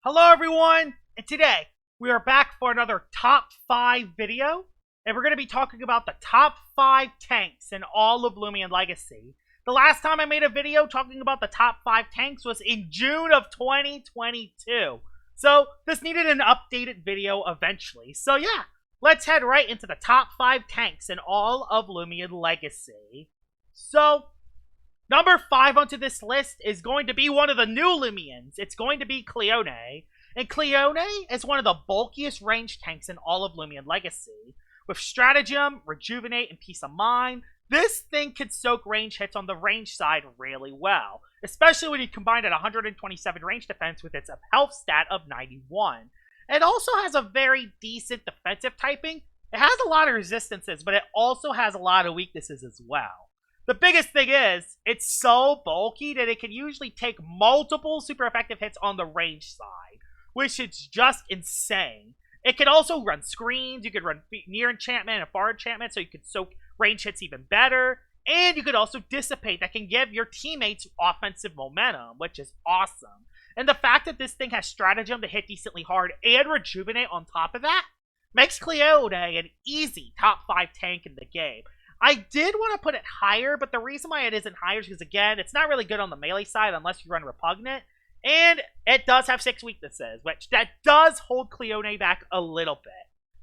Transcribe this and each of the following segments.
Hello everyone, and today we are back for another top 5 video, and we're going to be talking about the top 5 tanks in all of Loomian Legacy. The last time I made a video talking about the top 5 tanks was in June of 2022, so this needed an updated video eventually. So yeah, let's head right into the top 5 tanks in all of Loomian Legacy. So, number 5 onto this list is going to be one of the new Loomians. It's going to be Cleon. And Cleon is one of the bulkiest ranged tanks in all of Loomian Legacy. With Stratagem, Rejuvenate, and Peace of Mind, this thing could soak range hits on the range side really well. Especially when you combine it 127 range defense with its health stat of 91. It also has a very decent defensive typing. It has a lot of resistances, but it also has a lot of weaknesses as well. The biggest thing is, it's so bulky that it can usually take multiple super effective hits on the range side, which is just insane. It can also run screens, you could run near enchantment and far enchantment, so you could soak range hits even better, and you could also dissipate that can give your teammates offensive momentum, which is awesome. And the fact that this thing has Stratagem to hit decently hard and Rejuvenate on top of that, makes Cleon an easy top 5 tank in the game. I did want to put it higher, but the reason why it isn't higher is because, again, it's not really good on the melee side unless you run Repugnant, and it does have 6 weaknesses, which that does hold Cleon back a little bit.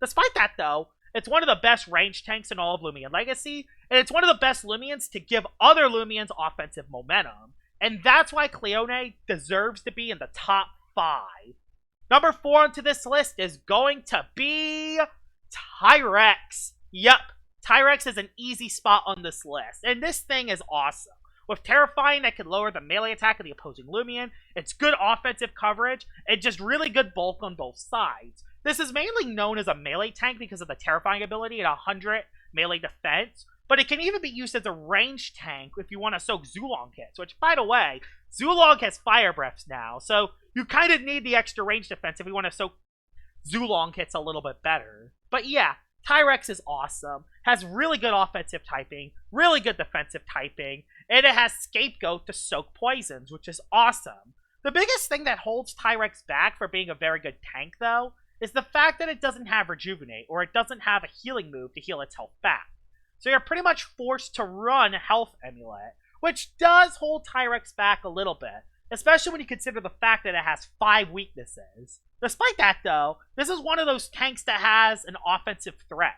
Despite that, though, it's one of the best range tanks in all of Loomian Legacy, and it's one of the best Loomians to give other Loomians offensive momentum, and that's why Cleon deserves to be in the top 5. Number 4 onto this list is going to be Tyrex. Yup. Tyrex is an easy spot on this list, and this thing is awesome. With Terrifying that can lower the melee attack of the opposing Loomian, it's good offensive coverage, and just really good bulk on both sides. This is mainly known as a melee tank because of the Terrifying ability at 100 melee defense, but it can even be used as a ranged tank if you want to soak Zulong hits, which, by the way, Zulong has Fire Breaths now, so you kind of need the extra range defense if you want to soak Zulong hits a little bit better. But yeah, Tyrex is awesome, has really good offensive typing, really good defensive typing, and it has Scapegoat to soak poisons, which is awesome. The biggest thing that holds Tyrex back for being a very good tank, though, is the fact that it doesn't have Rejuvenate, or it doesn't have a healing move to heal its health back. So you're pretty much forced to run Health Amulet, which does hold Tyrex back a little bit, especially when you consider the fact that it has 5 weaknesses. Despite that, though, this is one of those tanks that has an offensive threat,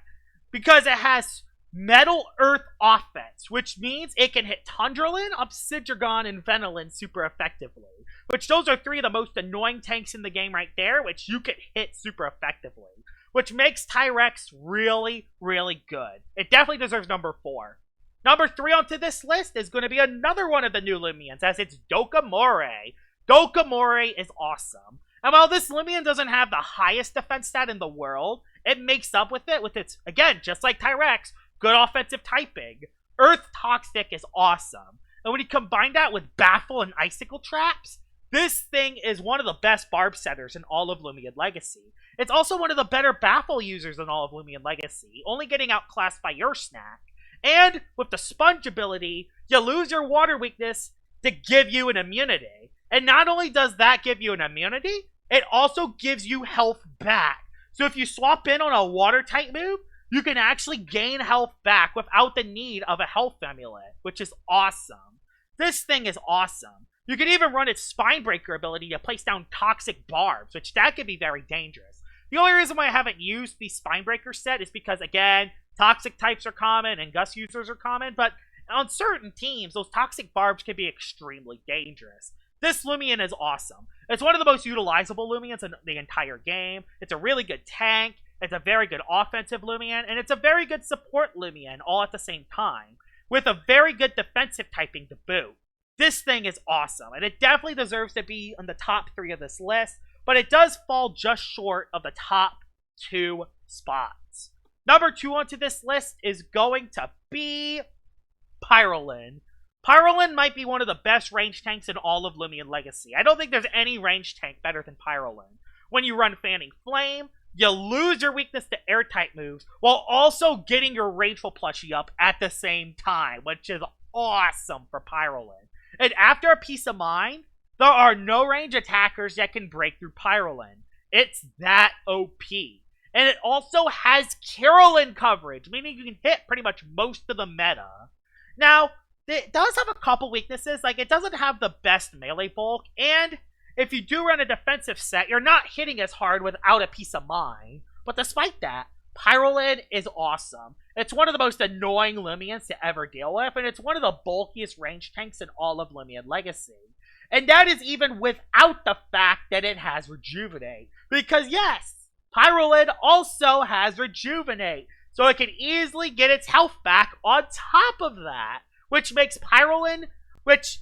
because it has Metal Earth offense, which means it can hit Tundralin, Obsidian, and Venolin super effectively, which those are 3 of the most annoying tanks in the game right there, which you can hit super effectively, which makes Tyrex really, really good. It definitely deserves number 4. Number 3 onto this list is going to be another one of the new Loomians, as it's Damore. Damore is awesome. And while this Loomian doesn't have the highest defense stat in the world, it makes up with it with its, again, just like Tyrex, good offensive typing. Earth Toxic is awesome. And when you combine that with Baffle and Icicle Traps, this thing is one of the best barb setters in all of Loomian Legacy. It's also one of the better Baffle users in all of Loomian Legacy, only getting outclassed by your snack. And with the Sponge ability, you lose your water weakness to give you an immunity. And not only does that give you an immunity, it also gives you health back. So if you swap in on a water type move, you can actually gain health back without the need of a health amulet, which is awesome. This thing is awesome. You can even run its Spinebreaker ability to place down toxic barbs, which that could be very dangerous. The only reason why I haven't used the Spinebreaker set is because, again, toxic types are common and Gust users are common, but on certain teams, those toxic barbs can be extremely dangerous. This Loomian is awesome. It's one of the most utilizable Loomians in the entire game. It's a really good tank, it's a very good offensive Loomian, and it's a very good support Loomian all at the same time, with a very good defensive typing to boot. This thing is awesome, and it definitely deserves to be in the top 3 of this list, but it does fall just short of the top 2 spots. Number 2 onto this list is going to be Pyrolin. Pyrolin might be one of the best range tanks in all of Loomian Legacy. I don't think there's any range tank better than Pyrolin. When you run Fanning Flame, you lose your weakness to air-type moves, while also getting your Rageful plushie up at the same time, which is awesome for Pyrolin. And after a Peace of Mind, There are no range attackers that can break through Pyrolin. It's that OP. And it also has Carolyn coverage, meaning you can hit pretty much most of the meta. Now, it does have a couple weaknesses, like it doesn't have the best melee bulk, and if you do run a defensive set, you're not hitting as hard without a peace of mind. But despite that, Pyrolin is awesome. It's one of the most annoying Loomians to ever deal with, and it's one of the bulkiest range tanks in all of Loomian Legacy. And that is even without the fact that it has Rejuvenate. Because yes, Pyrolin also has Rejuvenate, so it can easily get its health back on top of that, which makes Pyrolin, which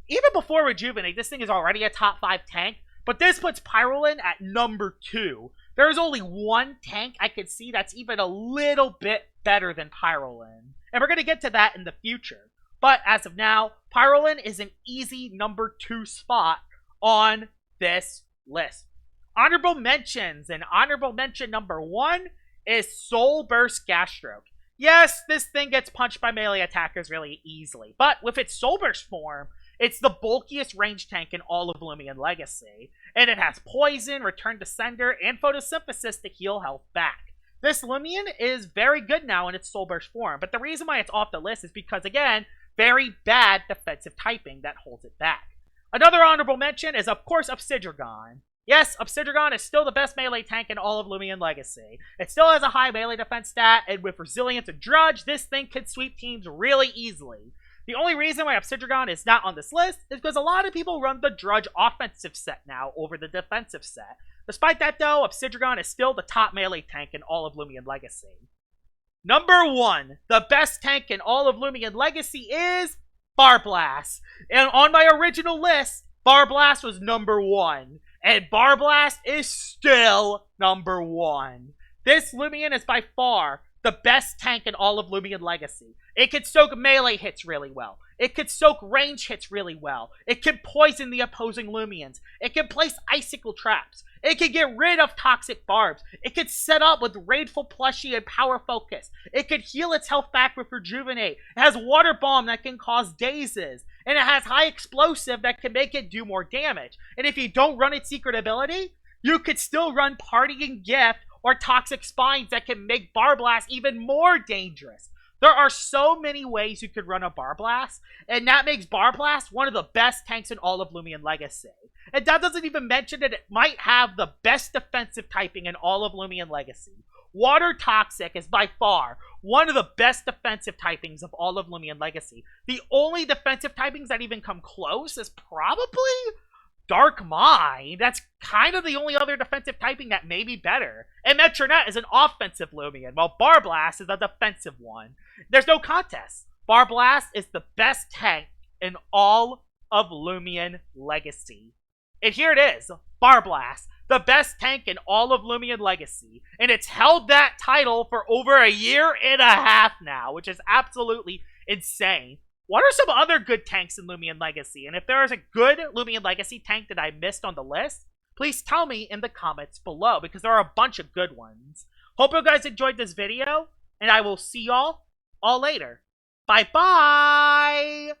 even before Rejuvenate, this thing is already a top 5 tank, but this puts Pyrolin at number 2. There's only one tank I could see that's even a little bit better than Pyrolin, and we're going to get to that in the future. But as of now, Pyrolin is an easy number 2 spot on this list. Honorable mentions, and honorable mention number 1 is Soulburst Gasstroke. Yes, this thing gets punched by melee attackers really easily, but with its Soulburst form, it's the bulkiest range tank in all of Loomian Legacy, and it has Poison, Return to Sender, and Photosynthesis to heal health back. This Loomian is very good now in its Soulburst form, but the reason why it's off the list is because, again, very bad defensive typing that holds it back. Another honorable mention is, of course, Obsidragon. Yes, Obsidragon is still the best melee tank in all of Loomian Legacy. It still has a high melee defense stat, and with Resilience and Drudge, this thing could sweep teams really easily. The only reason why Obsidragon is not on this list is because a lot of people run the Drudge offensive set now over the defensive set. Despite that, though, Obsidragon is still the top melee tank in all of Loomian Legacy. Number 1, the best tank in all of Loomian Legacy is Barblast. And on my original list, Barblast was number 1. And Barblast is still number 1. This Loomian is by far the best tank in all of Loomian Legacy. It can soak melee hits really well. It can soak range hits really well. It can poison the opposing Loomians. It can place icicle traps. It can get rid of toxic barbs. It can set up with Raidful Plushie and Power Focus. It can heal its health back with Rejuvenate. It has Water Bomb that can cause dazes. And it has High Explosive that can make it do more damage. And if you don't run its secret ability, you could still run Partying Gift or Toxic Spines that can make Barblast even more dangerous. There are so many ways you could run a Barblast, and that makes Barblast one of the best tanks in all of Loomian Legacy. And that doesn't even mention that it might have the best defensive typing in all of Loomian Legacy. Water Toxic is by far one of the best defensive typings of all of Loomian Legacy. The only defensive typings that even come close is probably Dark Mind. That's kind of the only other defensive typing that may be better. And Metronet is an offensive Loomian, while Barblast is a defensive one. There's no contest. Barblast is the best tank in all of Loomian Legacy. And here it is, Barblast, the best tank in all of Loomian Legacy. And it's held that title for over a year and a half now, which is absolutely insane. What are some other good tanks in Loomian Legacy? And if there is a good Loomian Legacy tank that I missed on the list, please tell me in the comments below, because there are a bunch of good ones. Hope you guys enjoyed this video, and I will see y'all all later. Bye-bye!